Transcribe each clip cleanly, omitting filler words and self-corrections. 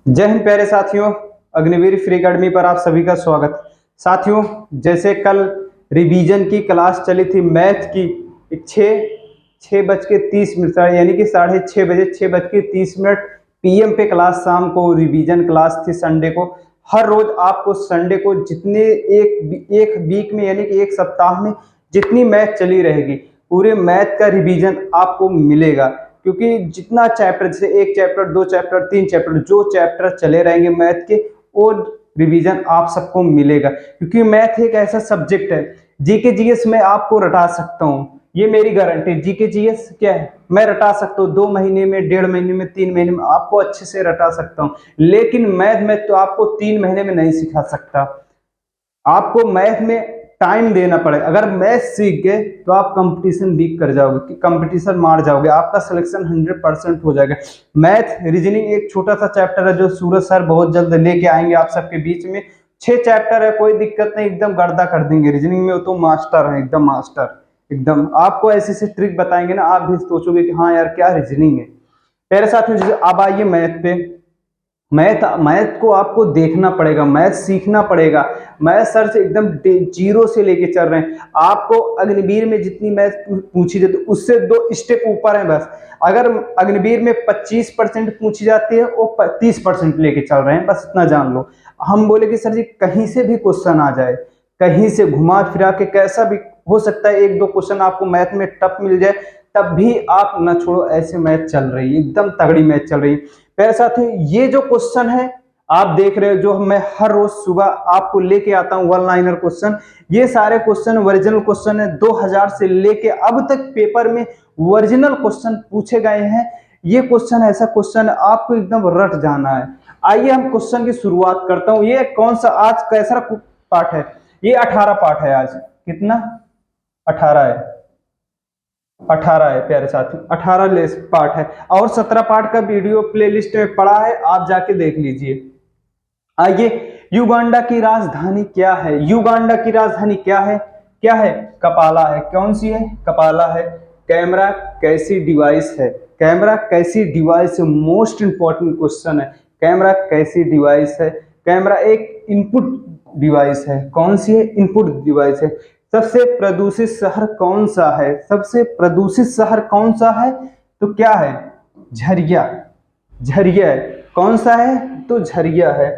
जय हिंद प्यारे साथियों। अग्निवीर फ्री अकेडमी पर आप सभी का स्वागत। साथियों, जैसे कल रिवीजन की क्लास चली थी मैथ की, छः 6:30 यानी कि 6:30 बजे 6:30 PM पे क्लास, शाम को रिवीजन क्लास थी संडे को। हर रोज आपको संडे को जितने एक वीक में यानी कि एक सप्ताह में जितनी मैथ चली रहेगी पूरे मैथ का रिवीजन आपको मिलेगा। क्योंकि जितना चैप्टर, जैसे एक चैप्टर, दो चैप्टर, तीन चैप्टर, जो चैप्टर चले रहेंगे मैथ के वो रिवीजन आप सबको मिलेगा। क्योंकि मैथ एक ऐसा सब्जेक्ट है, जीके जीएस में आपको रटा सकता हूँ, ये मेरी गारंटी। जीके जीएस क्या है, मैं रटा सकता हूँ 2 महीने में, 1.5 महीने में, 3 महीने में आपको अच्छे से रटा सकता हूँ। लेकिन मैथ में तो आपको 3 महीने में नहीं सिखा सकता। आपको मैथ में टाइम देना पड़ेगा। अगर मैथ सीख गए तो आप कंपटीशन बीट कर जाओगे, कंपटीशन मार जाओगे, आपका सिलेक्शन 100% हो जाएगा। मैथ रीजनिंग एक छोटा सा चैप्टर है जो सूरज सर बहुत जल्द लेके आएंगे आप सबके बीच में। 6 चैप्टर है, कोई दिक्कत नहीं, एकदम गर्दा कर देंगे रीजनिंग में। वो तो मास्टर है, एकदम मास्टर, एकदम आपको ऐसे ऐसे ट्रिक बताएंगे ना, आप भी सोचोगे कि हाँ यार क्या रीजनिंग है। मेरे साथियों, अब आइए मैथ पे। मैथ मैथ को आपको देखना पड़ेगा, मैथ सीखना पड़ेगा। मैथ सर से एकदम जीरो से लेके चल रहे हैं। आपको अग्निवीर में जितनी मैथ पूछी जाती है उससे 2 स्टेप ऊपर है बस। अगर अग्निवीर में 25% पूछी जाती है वो 30% लेके चल रहे हैं, बस इतना जान लो। हम बोले कि सर जी कहीं से भी क्वेश्चन आ जाए, कहीं से घुमा फिरा के कैसा भी हो सकता है, 1-2 क्वेश्चन आपको मैथ में टफ मिल जाए, तब भी आप ना छोड़ो, ऐसे मैथ चल रही है, एकदम तगड़ी मैथ चल रही है। मेरे साथियों, ये जो क्वेश्चन है आप देख रहे हो, जो मैं हर रोज सुबह आपको लेके आता हूं 1 लाइनर क्वेश्चन, ये सारे क्वेश्चन ओरिजिनल क्वेश्चन है। 2000 से लेके अब तक पेपर में ओरिजिनल क्वेश्चन पूछे गए हैं। ये क्वेश्चन ऐसा क्वेश्चन है आपको एकदम रट जाना है। आइए हम क्वेश्चन की शुरुआत करता हूं। ये कौन सा आज कैसा पार्ट है? ये 18 पार्ट है। आज कितना? 18 है। 18 है प्यारे साथी, 18 लेस पार्ट है और 17 पार्ट का वीडियो प्लेलिस्ट में पड़ा है, आप जाके देख लीजिए। आइए, युगांडा की राजधानी क्या है? युगांडा की राजधानी क्या है? क्या है? कपाला है। कौन सी है? कपाला है। कैमरा कैसी डिवाइस है? कैमरा कैसी डिवाइस है? मोस्ट इंपॉर्टेंट क्वेश्चन है। कैमरा कैसी डिवाइस है? कैमरा एक इनपुट डिवाइस है। कौन सी है? इनपुट डिवाइस है। सबसे प्रदूषित शहर कौन सा है? सबसे प्रदूषित शहर कौन सा है? तो क्या है? झरिया। झरिया है। कौन सा है? तो झरिया है।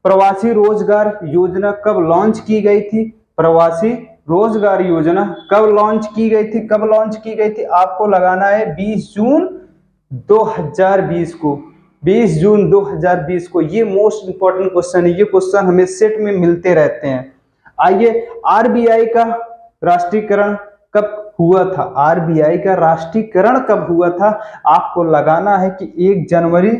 प्रवासी रोजगार योजना कब लॉन्च की गई थी? प्रवासी रोजगार योजना कब लॉन्च की गई थी? कब लॉन्च की गई थी? आपको लगाना है 20 जून 2020 को। 20 जून 2020 को। ये मोस्ट इंपॉर्टेंट क्वेश्चन है, ये क्वेश्चन हमें सेट में मिलते रहते हैं। आइए, आरबीआई का राष्ट्रीयकरण कब हुआ था? आरबीआई का राष्ट्रीयकरण कब हुआ था? आपको लगाना है कि 1 जनवरी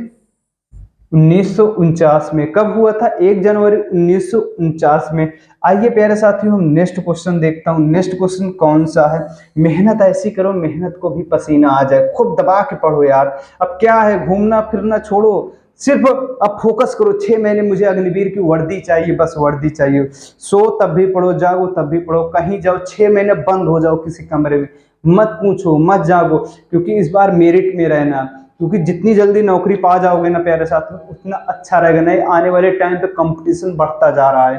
1949 में। कब हुआ था? 1 जनवरी 1949 में। आइए प्यारे साथियों, हम नेक्स्ट क्वेश्चन देखता हूं। नेक्स्ट क्वेश्चन कौन सा है? मेहनत ऐसी करो मेहनत को भी पसीना आ जाए, खूब दबा के पढ़ो यार। अब क्या है, घूमना फिरना छोड़ो, सिर्फ अब फोकस करो। 6 महीने मुझे अग्निवीर की वर्दी चाहिए, बस वर्दी चाहिए। सो तब भी पढ़ो, जागो तब भी पढ़ो, कहीं जाओ 6 महीने बंद हो जाओ किसी कमरे में, मत पूछो, मत जागो। क्योंकि इस बार मेरिट में रहना, क्योंकि जितनी जल्दी नौकरी पा जाओगे ना प्यारे साथियों उतना अच्छा रहेगा। नहीं, आने वाले टाइम पे कंपटीशन बढ़ता जा रहा है।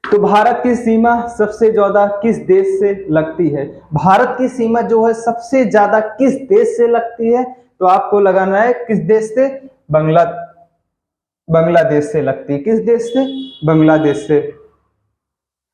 तो भारत की सीमा सबसे ज्यादा किस देश से लगती है? भारत की सीमा जो है सबसे ज्यादा किस देश से लगती है? तो आपको लगाना है किस देश से? बांग्ला बांग्लादेश से लगती है। किस देश से? बांग्लादेश से।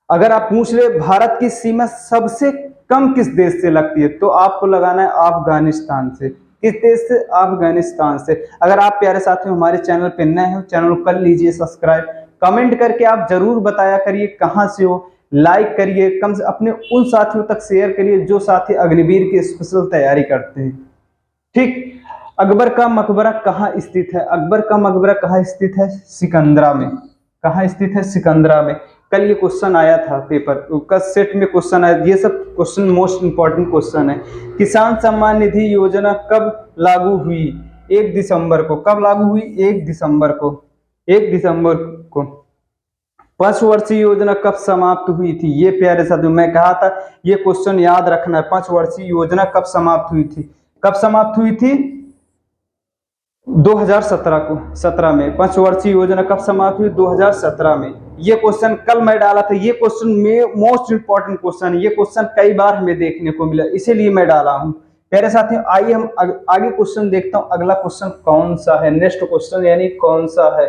अगर आप पूछ रहे भारत की सीमा सबसे कम किस देश से लगती है, तो आपको लगाना है अफगानिस्तान से। किस देश से? अफगानिस्तान से। अगर आप प्यारे साथियों हमारे चैनल पे नए हो, चैनल को कर लीजिए सब्सक्राइब। कमेंट करके आप जरूर बताया करिए कहाँ से हो। लाइक करिए, कम से अपने उन साथियों तक शेयर करिए जो साथी अग्निवीर की स्पेशल तैयारी करते हैं। ठीक। अकबर का मकबरा कहाँ स्थित है? अकबर का मकबरा कहाँ स्थित है? सिकंदरा में। कहाँ स्थित है? सिकंदरा में। कल ये क्वेश्चन आया था पेपर का सेट में, क्वेश्चन आया। ये सब क्वेश्चन मोस्ट इंपॉर्टेंट क्वेश्चन है। किसान सम्मान निधि योजना कब लागू हुई? 1 दिसंबर को। कब लागू हुई? 1 दिसंबर को। 1 दिसंबर को। पंचवर्षीय योजना कब समाप्त हुई थी? ये प्यारे साथियों मैं कहा था ये क्वेश्चन याद रखना है। पंचवर्षीय योजना कब समाप्त हुई थी? कब समाप्त हुई थी? 2017 को 17 में पंचवर्षीय योजना कब समाप्त हुई? 2017 में। ये क्वेश्चन कल मैं डाला था, ये क्वेश्चन में मोस्ट इंपॉर्टेंट क्वेश्चन है, ये क्वेश्चन कई बार हमें देखने को मिला, इसीलिए मैं डाला हूं। प्यारे साथियों, आइए हम आगे क्वेश्चन देखता हूं। अगला क्वेश्चन कौन सा है? नेक्स्ट क्वेश्चन यानी कौन सा है?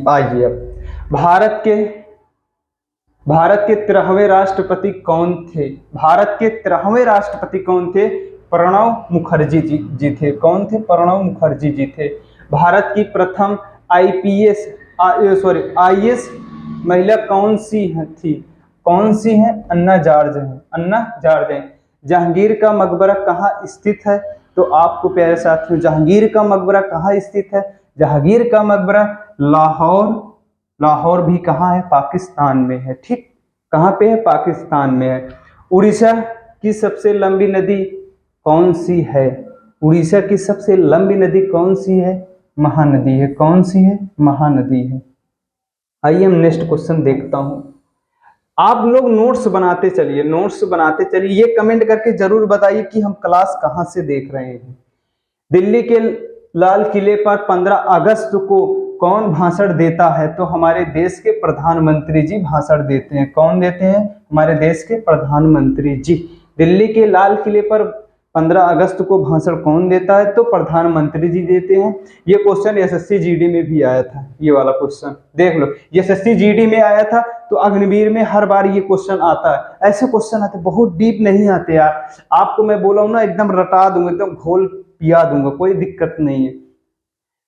आइए अब भारत के 13वें राष्ट्रपति कौन थे? भारत के 13वें राष्ट्रपति कौन थे? प्रणब मुखर्जी जी थे। कौन थे? प्रणब मुखर्जी जी थे। भारत की प्रथम आईएएस महिला कौन सी थी? कौन सी है? अन्ना जार्ज है। अन्ना जार्ज है। जहांगीर का मकबरा कहाँ स्थित है? तो आपको प्यारे साथियों, जहांगीर का मकबरा कहाँ स्थित है? जहांगीर का मकबरा लाहौर भी कहाँ है? पाकिस्तान में है। ठीक, कहाँ पे है? पाकिस्तान में है। उड़ीसा की सबसे लंबी नदी कौन सी है? उड़ीसा की सबसे लंबी नदी कौन सी है? महानदी है। कौन सी है? महानदी है। आइए हम नेक्स्ट क्वेश्चन देखता हूं। आप लोग नोट्स बनाते चलिए, नोट्स बनाते चलिए। ये कमेंट करके जरूर बताइए कि हम क्लास कहाँ से देख रहे हैं। दिल्ली के लाल किले पर 15 अगस्त को कौन भाषण देता है? तो हमारे देश के प्रधानमंत्री जी भाषण देते हैं। कौन देते हैं? हमारे देश के प्रधानमंत्री जी। दिल्ली के लाल किले पर 15 अगस्त को भाषण कौन देता है? तो प्रधानमंत्री जी देते हैं। ये क्वेश्चन एसएससी जीडी में भी आया था, ये वाला क्वेश्चन देख लो। एसएससी जीडी में आया था, तो अग्निवीर में हर बार ये क्वेश्चन आता है। ऐसे क्वेश्चन आते, बहुत डीप नहीं आते यार। आपको मैं बोला हूं ना, एकदम रटा दूंगा, एकदम घोल पिया दूंगा, कोई दिक्कत नहीं है।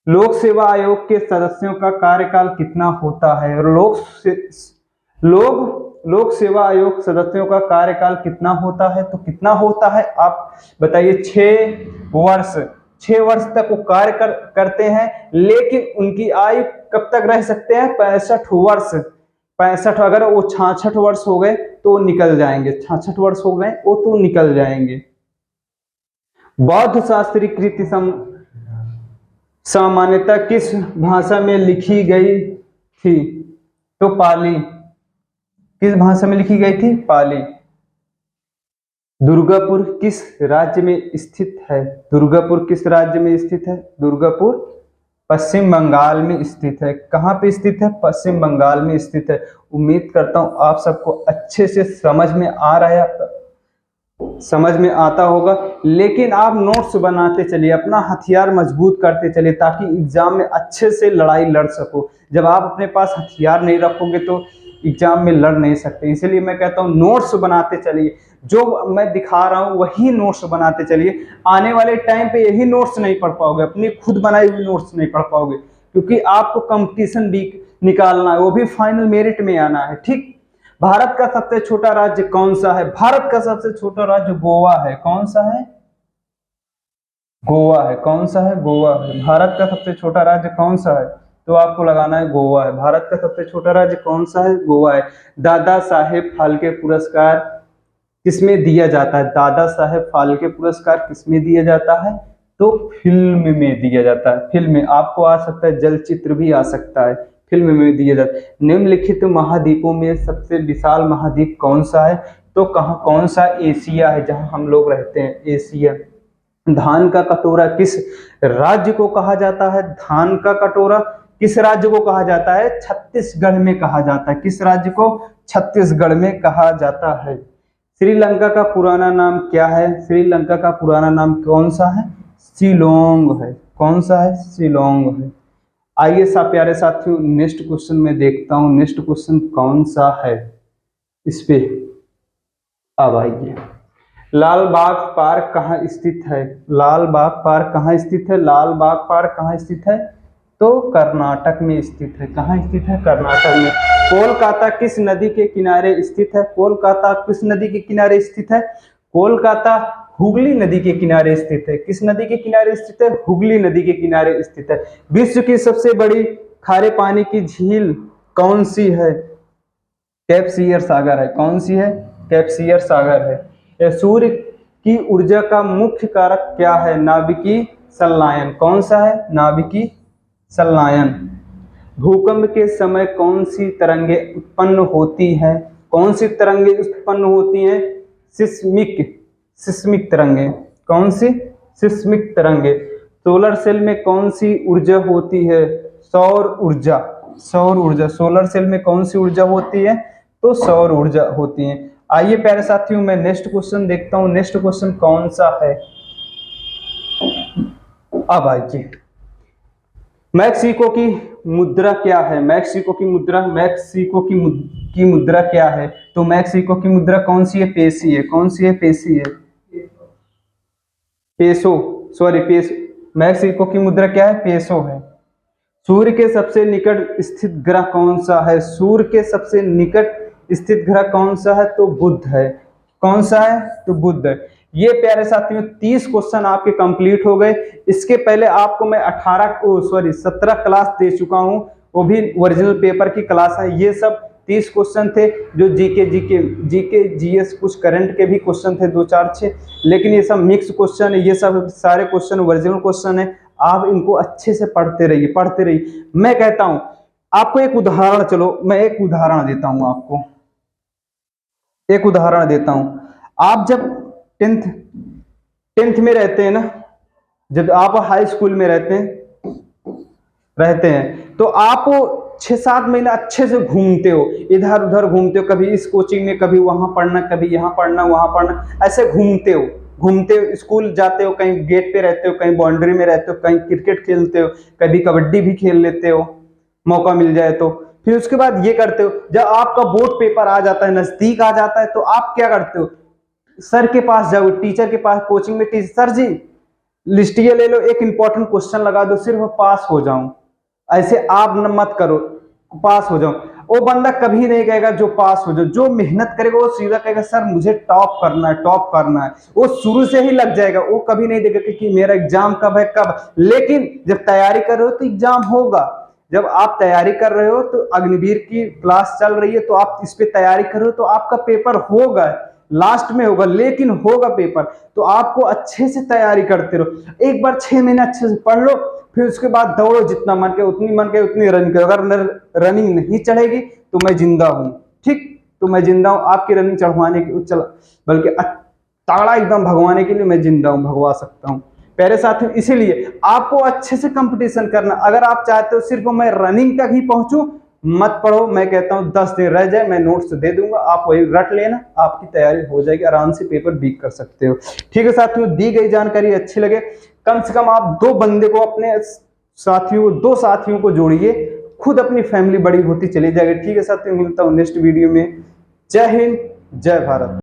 लोक सेवा आयोग के सदस्यों का कार्यकाल कितना होता है? लोक सेवा आयोग सदस्यों का कार्यकाल कितना होता है? तो कितना होता है आप बताइए? 6 वर्ष। 6 वर्ष तक वो कार्य करते हैं, लेकिन उनकी आयु कब तक रह सकते हैं? 65 वर्ष। 65, अगर वो 66 वर्ष हो गए तो निकल जाएंगे। 66 वर्ष हो गए वो तो निकल जाएंगे। बौद्ध शास्त्री कृति सामान्यतः किस भाषा में लिखी गई थी? तो पाली। किस भाषा में लिखी गई थी? पाली। दुर्गापुर किस राज्य में स्थित है? दुर्गापुर किस राज्य में स्थित है? दुर्गापुर पश्चिम बंगाल में स्थित है। कहाँ पे स्थित है? पश्चिम बंगाल में स्थित है। उम्मीद करता हूं आप सबको अच्छे से समझ में आ रहा है, समझ में आता होगा। लेकिन आप नोट्स बनाते चलिए, अपना हथियार मजबूत करते चलिए, ताकि एग्जाम में अच्छे से लड़ाई लड़ सको। जब आप अपने पास हथियार नहीं रखोगे तो एग्जाम में लड़ नहीं सकते। इसलिए मैं कहता हूँ नोट्स बनाते चलिए, जो मैं दिखा रहा हूँ वही नोट्स बनाते चलिए। आने वाले टाइम पे यही नोट्स नहीं पढ़ पाओगे, अपनी खुद बनाई हुई नोट्स नहीं पढ़ पाओगे, क्योंकि आपको कंपटीशन भी निकालना है, वो भी फाइनल मेरिट में आना है। ठीक, भारत का सबसे छोटा राज्य कौन सा है? भारत का सबसे छोटा राज्य गोवा है। कौन सा है? गोवा है। कौन सा है? गोवा है। भारत का सबसे छोटा राज्य कौन सा है? तो आपको लगाना है गोवा है। भारत का सबसे छोटा राज्य कौन सा है? गोवा है। दादा साहेब फाल्के पुरस्कार किसमें दिया जाता है? दादा साहेब फाल्के पुरस्कार किसमें दिया जाता है? तो फिल्म में दिया जाता है। फिल्म में आपको आ सकता है, चलचित्र भी आ सकता है, फिल्म में दिया जाता है। निम्नलिखित महाद्वीपों में सबसे विशाल महाद्वीप कौन सा है? तो कौन सा? एशिया है, जहां हम लोग रहते हैं, एशिया। धान का कटोरा किस राज्य को कहा जाता है? धान का कटोरा किस राज्य को कहा जाता है? छत्तीसगढ़ में कहा जाता है। किस राज्य को? छत्तीसगढ़ में कहा जाता है। श्रीलंका का पुराना नाम क्या है? श्रीलंका का पुराना नाम कौन सा है? शिलोंग है। कौन सा है? शिलोंग है। आइए प्यारे साथियों, नेक्स्ट क्वेश्चन में देखता हूं। नेक्स्ट क्वेश्चन कौन सा है इस पे? अब आइए, लाल बाग पार्क कहाँ स्थित है? लाल बाग पार्क कहाँ स्थित है? लाल बाग पार्क कहाँ स्थित है? तो कर्नाटक में स्थित है। कहाँ स्थित है? कर्नाटक में। कोलकाता किस नदी के किनारे स्थित है? कोलकाता किस नदी के किनारे स्थित है? कोलकाता हुगली नदी के किनारे स्थित है। किस नदी के किनारे स्थित है? हुगली नदी के किनारे स्थित है। विश्व की सबसे बड़ी खारे पानी की झील कौन सी है? कैप्सियर सागर है। कौन सी है? कैप्सियर सागर है। सूर्य की ऊर्जा का मुख्य कारक क्या है? नाभिकीय संलयन। कौन सा है? नाभिकीय संलयन। भूकंप के समय कौन सी तरंगें उत्पन्न होती हैं? कौन सी तरंगें उत्पन्न होती हैं? सिस्मिक तरंगें। कौन सी? सिस्मिक तरंगें। सोलर सेल में कौन सी ऊर्जा होती है? सौर ऊर्जा। सौर ऊर्जा। सोलर सेल में कौन सी ऊर्जा होती है? तो सौर ऊर्जा होती है। आइए प्यारे साथियों, मैं नेक्स्ट क्वेश्चन देखता हूं। नेक्स्ट क्वेश्चन कौन सा है? अब आइए, मैक्सिको की मुद्रा क्या है? मैक्सिको की मुद्रा, मैक्सिको की मुद्रा क्या है? तो मैक्सिको की मुद्रा कौन सी है? पेसी है। कौन सी है? पेसी है। Peso, sorry pace. मैक्सिको की मुद्रा क्या है? पेसो है। सूर्य के सबसे निकट स्थित ग्रह कौन सा है? सूर्य के सबसे निकट स्थित ग्रह कौन सा है? तो बुध है। कौन सा है? तो बुध है। ये प्यारे साथियों 30 क्वेश्चन आपके कंप्लीट हो गए। इसके पहले आपको मैं 17 क्लास दे चुका हूं, वो भी ओरिजिनल पेपर की क्लास है। ये सब 30 क्वेश्चन थे जो जीके जीएस, कुछ करंट के भी क्वेश्चन थे 2-4-6, लेकिन ये सब मिक्स क्वेश्चन है। ये सब सारे क्वेश्चन ओरिजिनल क्वेश्चन है। आप इनको अच्छे से पढ़ते रहिए, पढ़ते रहिए। मैं कहता हूं आपको एक उदाहरण, चलो मैं एक उदाहरण देता हूं आपको, एक उदाहरण देता हूं। आप जब टेंथ टेंथ में रहते हैं ना, जब आप हाई स्कूल में रहते हैं तो आप 6-7 महीना अच्छे से घूमते हो, इधर उधर घूमते हो, कभी इस कोचिंग में, कभी वहां पढ़ना, कभी यहाँ पढ़ना, वहां पढ़ना, ऐसे घूमते हो। घूमते हो, स्कूल जाते हो, कहीं गेट पे रहते हो, कहीं बाउंड्री में रहते हो, कहीं क्रिकेट खेलते हो, कभी कबड्डी भी खेल लेते हो मौका मिल जाए तो। फिर उसके बाद ये करते हो, जब आपका बोर्ड पेपर आ जाता है, नजदीक आ जाता है, तो आप क्या करते हो? सर के पास जाओ, टीचर के पास, कोचिंग में, टीचर सर जी लिस्टिया ले लो, एक इंपॉर्टेंट क्वेश्चन लगा दो, सिर्फ पास हो जाऊं। ऐसे आप न मत करो, पास हो जाओ। वो बंदा कभी नहीं कहेगा जो पास हो जाओ, जो मेहनत करेगा वो सीधा कहेगा सर मुझे टॉप करना है, टॉप करना है। वो शुरू से ही लग जाएगा, वो कभी नहीं देखेगा कि मेरा एग्जाम कब है, कब। लेकिन जब तैयारी कर रहे हो तो एग्जाम होगा। जब आप तैयारी कर रहे हो तो अग्निवीर की क्लास चल रही है, तो आप इस पे तैयारी कर रहे हो, तो आपका पेपर होगा, लास्ट में होगा, लेकिन होगा पेपर। तो आपको अच्छे से तैयारी करते रहो। एक बार 6 महीने अच्छे से पढ़ लो, फिर उसके बाद दौड़ो, जितना मन के उतनी रनिंग करो। अगर रनिंग नहीं चढ़ेगी तो मैं जिंदा हूं, ठीक? तो मैं जिंदा हूं, आपकी रनिंग चढ़वाने की बल्कि ताड़ा एकदम भगवाने के लिए मैं जिंदा हूं, भगवा सकता हूं। प्यारे साथियों, इसीलिए आपको अच्छे से कंपटीशन करना। अगर आप चाहते हो सिर्फ मैं रनिंग तक ही पहुंचूं, मत पढ़ो। मैं कहता हूं 10 दिन रह जाए, मैं नोट्स दे दूंगा, आप वही रट लेना, आपकी तैयारी हो जाएगी, आराम से पेपर बीट कर सकते हो। ठीक है साथियों, दी गई जानकारी अच्छी लगे, कम से कम आप 2 बंदे को, अपने साथियों, 2 साथियों को जोड़िए, खुद अपनी फैमिली बड़ी होती चली जाएगी। ठीक है साथियों, मिलता हूं नेक्स्ट वीडियो में। जय हिंद, जय भारत।